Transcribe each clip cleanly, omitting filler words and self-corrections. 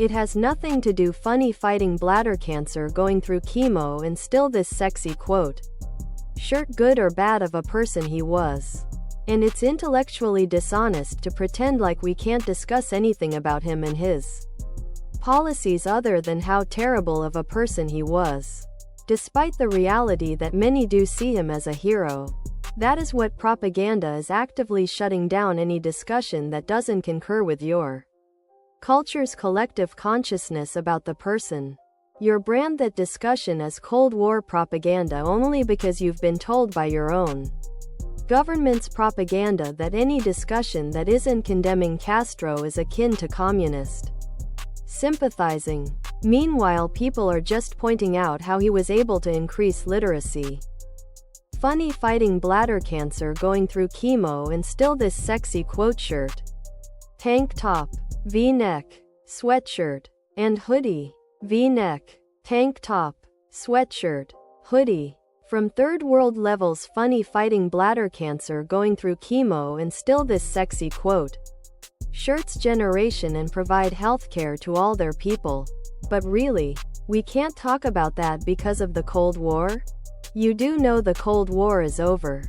It has nothing to do funny fighting bladder cancer going through chemo and still this sexy quote. Shirt good or bad of a person he was. And it's intellectually dishonest to pretend like we can't discuss anything about him and his policies other than how terrible of a person he was. Despite the reality that many do see him as a hero. That is what propaganda is actively shutting down any discussion that doesn't concur with your culture's collective consciousness about the person. Your brand that discussion as Cold War propaganda only because you've been told by your own government's propaganda that any discussion that isn't condemning Castro is akin to communist sympathizing. Meanwhile, people are just pointing out how he was able to increase literacy. Funny fighting bladder cancer going through chemo and still this sexy quote shirt, tank top, V-neck, sweatshirt, and hoodie. V-neck, tank top, sweatshirt, hoodie. From third world levels funny fighting bladder cancer going through chemo and still this sexy quote. Shirts generation and provide healthcare to all their people. But really, we can't talk about that because of the Cold War? You do know the Cold War is over,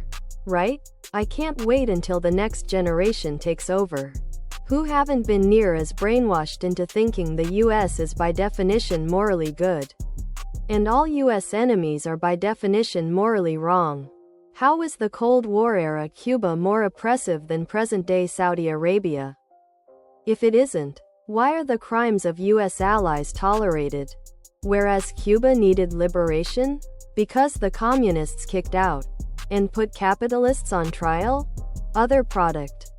right? I can't wait until the next generation takes over. Who haven't been near as brainwashed into thinking the US is by definition morally good. And all US enemies are by definition morally wrong. How is the Cold War era Cuba more oppressive than present-day Saudi Arabia? If it isn't, why are the crimes of US allies tolerated? Whereas Cuba needed liberation? Because the communists kicked out and put capitalists on trial? Other product.